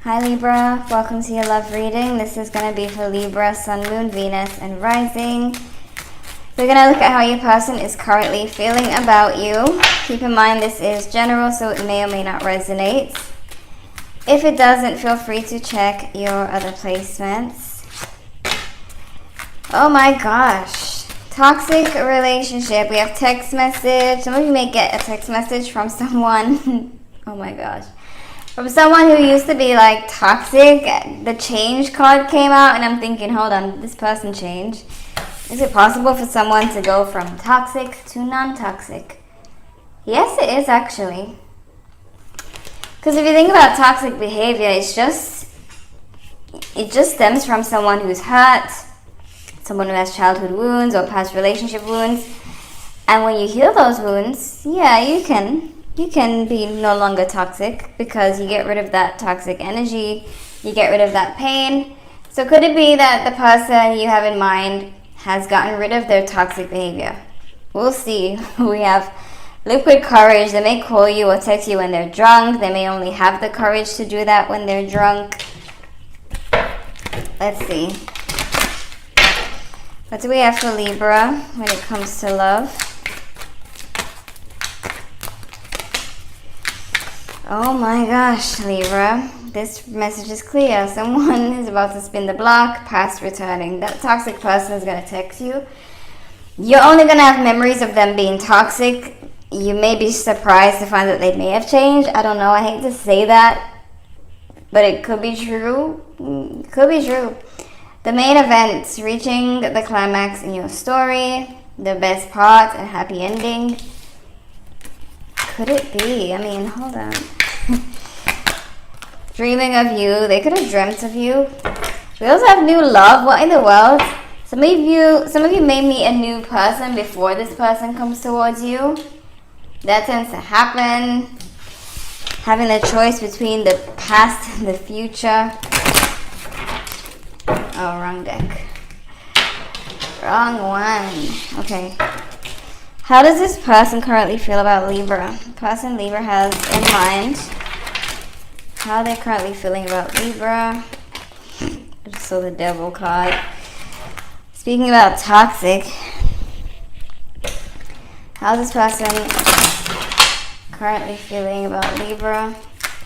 Hi Libra, welcome to your love reading. This is going to be for Libra, Sun, Moon, Venus, and Rising. We're going to look at how your person is currently feeling about you. Keep in mind this is general, so it may or may not resonate. If it doesn't, feel free to check your other placements. Oh my gosh. Toxic relationship. We have text message. Some of you may get a text message from someone. Oh my gosh. From someone who used to be like toxic. The change card came out and I'm thinking, hold on, this person changed. Is it possible for someone to go from toxic to non-toxic? Yes, it is actually. Because if you think about toxic behavior, it just stems from someone who's hurt, someone who has childhood wounds or past relationship wounds. And when you heal those wounds, yeah, you can be no longer toxic because you get rid of that toxic energy, you get rid of that pain. So could it be that the person you have in mind has gotten rid of their toxic behavior? We'll see. We have liquid courage. They may call you or text you when they're drunk. They may only have the courage to do that when they're drunk. Let's see. What do we have for Libra when it comes to love? Oh my gosh, Libra. This message is clear. Someone is about to spin the block, past returning. That toxic person is going to text you. You're only going to have memories of them being toxic. You may be surprised to find that they may have changed. I don't know. I hate to say that, but it could be true. It could be true. The main event, reaching the climax in your story, the best part, a happy ending. Could it be? I mean, hold on. Dreaming of you. They could have dreamt of you. We also have new love. What in the world? Some of you may meet a new person before this person comes towards you. That tends to happen. Having the choice between the past and the future. Oh, wrong deck. Wrong one. Okay. How does this person currently feel about Libra? The person Libra has in mind. How they're currently feeling about Libra. I just saw the devil card. Speaking about toxic. How's this person currently feeling about Libra?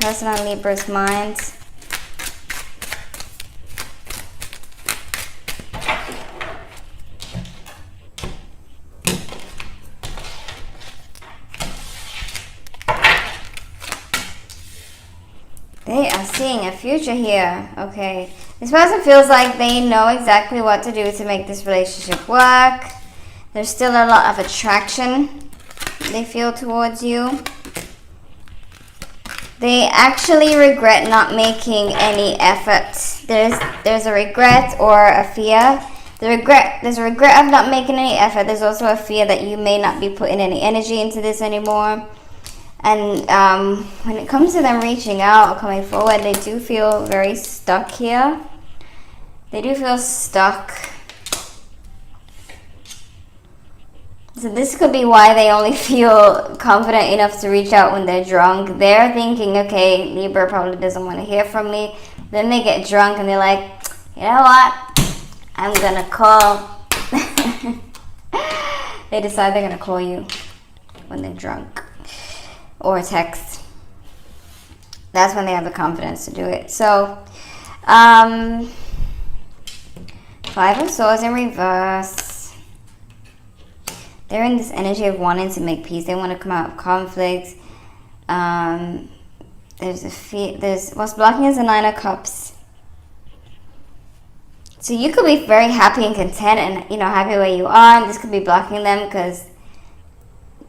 Person on Libra's mind. They are seeing a future here. Okay. This person feels like they know exactly what to do to make this relationship work. There's still a lot of attraction they feel towards you. They actually regret not making any effort. There's a regret or a fear. There's a regret of not making any effort. There's also a fear that you may not be putting any energy into this anymore. And when it comes to them reaching out or coming forward, they do feel very stuck here. They do feel stuck. So this could be why they only feel confident enough to reach out when they're drunk. They're thinking, okay, Libra probably doesn't want to hear from me. Then they get drunk and they're like, you know what? I'm going to call. They decide they're going to call you when they're drunk. Or text. That's when they have the confidence to do it. So, 5 of Swords in reverse. They're in this energy of wanting to make peace. They want to come out of conflict. There's what's blocking is the 9 of Cups. So you could be very happy and content and happy where you are. And this could be blocking them because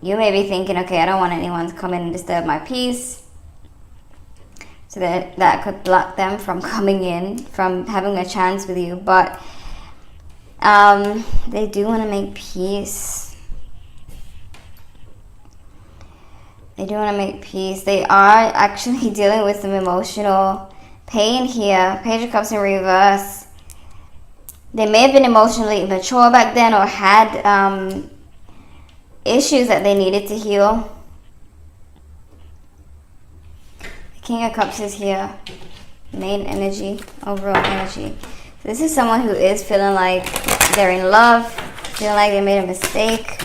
you may be thinking, okay, I don't want anyone to come in and disturb my peace. So that could block them from coming in, from having a chance with you. But they do want to make peace. They do want to make peace. They are actually dealing with some emotional pain here. Page of Cups in reverse. They may have been emotionally immature back then or had issues that they needed to heal. The King of Cups is here. Main energy, overall energy. So this is someone who is feeling like they're in love, feeling like they made a mistake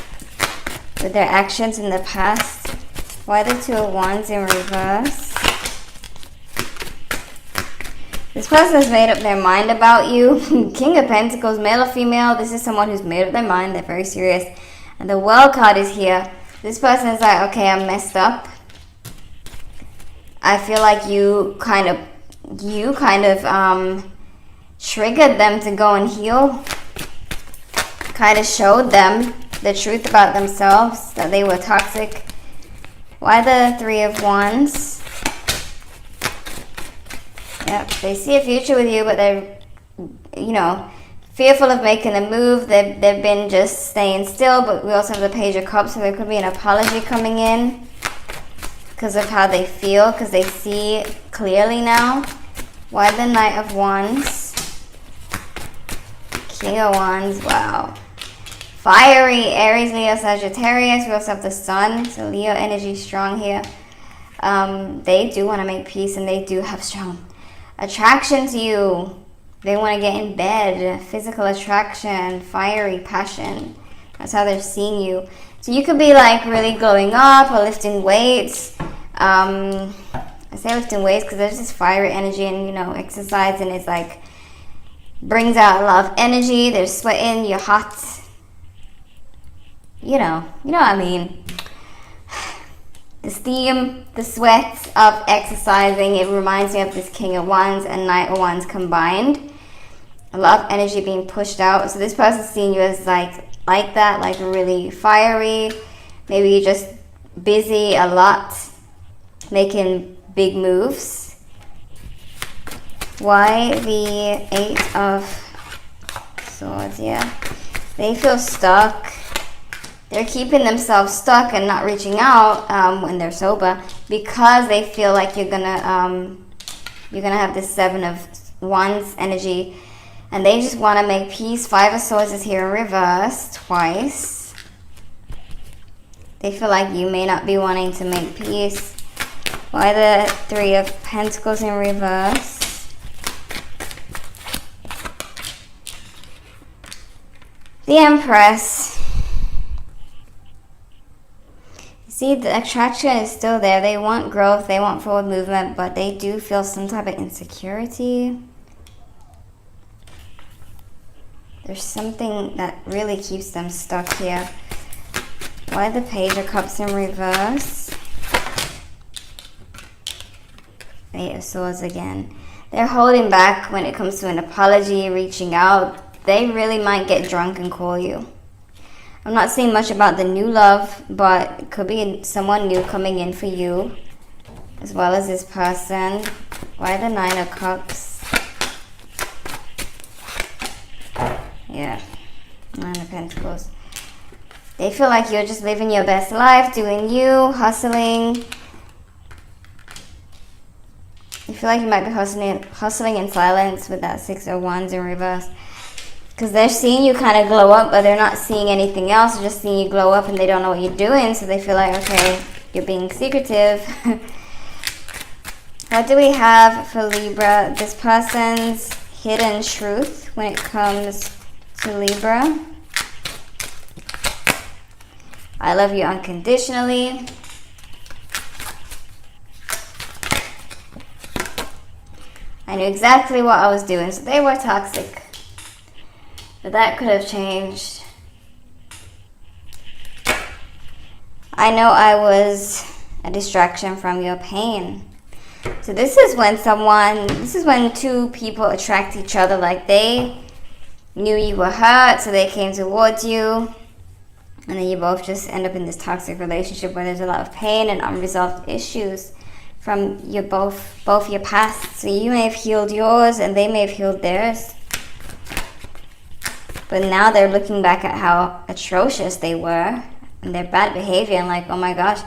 with their actions in the past. Why the Two of Wands in reverse? This person has made up their mind about you. King of Pentacles, male or female, this is someone who's made up their mind. They're very serious. And the World card is here. This person is like, okay, I'm messed up. I feel like you kind of triggered them to go and heal. Kind of showed them the truth about themselves, that they were toxic. Why the Three of Wands? Yep, they see a future with you, but they're, you know, fearful of making a move. They've been just staying still, but we also have the Page of Cups, so there could be an apology coming in because of how they feel, because they see clearly now. Why the Knight of Wands? King of Wands, wow. Fiery, Aries, Leo, Sagittarius. We also have the Sun, so Leo energy strong here. They do want to make peace, and they do have strong attraction to you. They want to get in bed, physical attraction, fiery passion. That's how they're seeing you. So you could be like really glowing up or lifting weights. I say lifting weights because there's this fiery energy, and you know, exercising is like brings out a lot of energy. There's sweating, you're hot. You know what I mean. The steam, the sweat of exercising, it reminds me of this King of Wands and Knight of Wands combined. A lot of energy being pushed out. So this person's seeing you as like that, like really fiery. Maybe you're just busy a lot, making big moves. Why the Eight of Swords? Yeah, they feel stuck. They're keeping themselves stuck and not reaching out when they're sober because they feel like you're gonna have this Seven of Wands energy, and they just want to make peace. Five of Swords is here in reverse twice. They feel like you may not be wanting to make peace. Why the Three of Pentacles in reverse? The Empress. See, the attraction is still there. They want growth, they want forward movement, but they do feel some type of insecurity. There's something that really keeps them stuck here. Why the Page of Cups in reverse? Eight of Swords again. They're holding back when it comes to an apology, reaching out. They really might get drunk and call you. I'm not seeing much about the new love, but it could be someone new coming in for you, as well as this person. Why the Nine of Cups? Yeah, Nine of Pentacles. They feel like you're just living your best life, doing you, hustling. You feel like you might be hustling in silence with that Six of Wands in reverse. Because they're seeing you kind of glow up, but they're not seeing anything else. They're just seeing you glow up and they don't know what you're doing. So they feel like, okay, you're being secretive. What do we have for Libra? This person's hidden truth when it comes to Libra. I love you unconditionally. I knew exactly what I was doing. So they were toxic. But that could have changed. I know I was a distraction from your pain. So this is when two people attract each other. Like they knew you were hurt, so they came towards you. And then you both just end up in this toxic relationship where there's a lot of pain and unresolved issues from your both your past. So you may have healed yours and they may have healed theirs. But now they're looking back at how atrocious they were and their bad behavior and like, oh my gosh,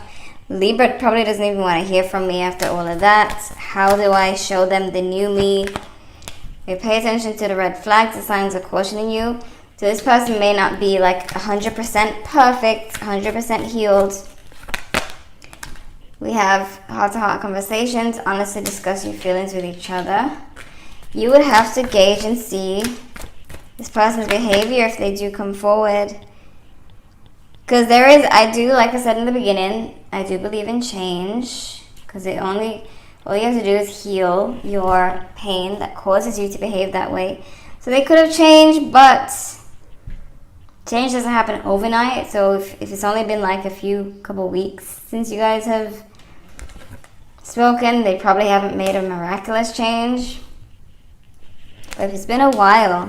Libra probably doesn't even want to hear from me after all of that. How do I show them the new me? Okay, pay attention to the red flags, the signs of cautioning you. So this person may not be like 100% perfect, 100% healed. We have heart-to-heart conversations, honestly discuss your feelings with each other. You would have to gauge and see this person's behavior if they do come forward. Because like I said in the beginning, I do believe in change. Because all you have to do is heal your pain that causes you to behave that way. So they could have changed, but change doesn't happen overnight. So if it's only been like couple weeks since you guys have spoken, they probably haven't made a miraculous change. But if it's been a while,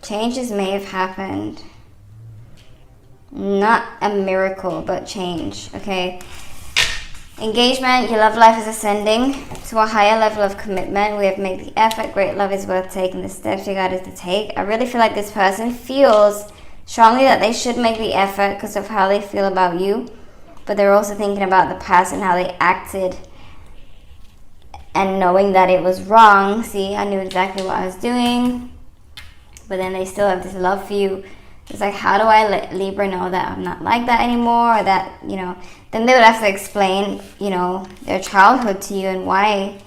changes may have happened. Not a miracle, but change, okay? Engagement, your love life is ascending to a higher level of commitment. We have made the effort. Great love is worth taking. The steps you got to take. I really feel like this person feels strongly that they should make the effort because of how they feel about you. But they're also thinking about the past and how they acted. And knowing that it was wrong. See, I knew exactly what I was doing. But then they still have this love for you. It's like, how do I let Libra know that I'm not like that anymore? Or that, then they would have to explain, their childhood to you and why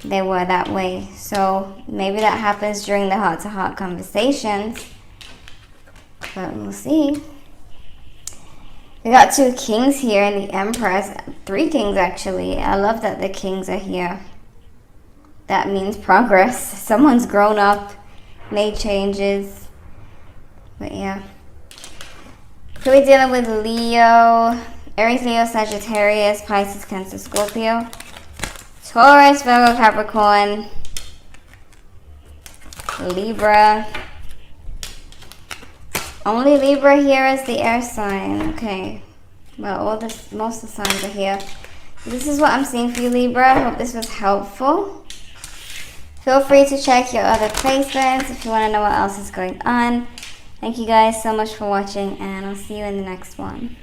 they were that way. So maybe that happens during the heart-to-heart conversations. But we'll see. We got 2 kings here and the Empress. 3 kings, actually. I love that the kings are here. That means progress. Someone's grown up, made changes. But yeah. So we're dealing with Leo, Aries, Leo, Sagittarius, Pisces, Cancer, Scorpio, Taurus, Virgo, Capricorn, Libra. Only Libra here is the air sign. Okay. Well, most of the signs are here. This is what I'm seeing for you, Libra. I hope this was helpful. Feel free to check your other placements if you want to know what else is going on. Thank you guys so much for watching, and I'll see you in the next one.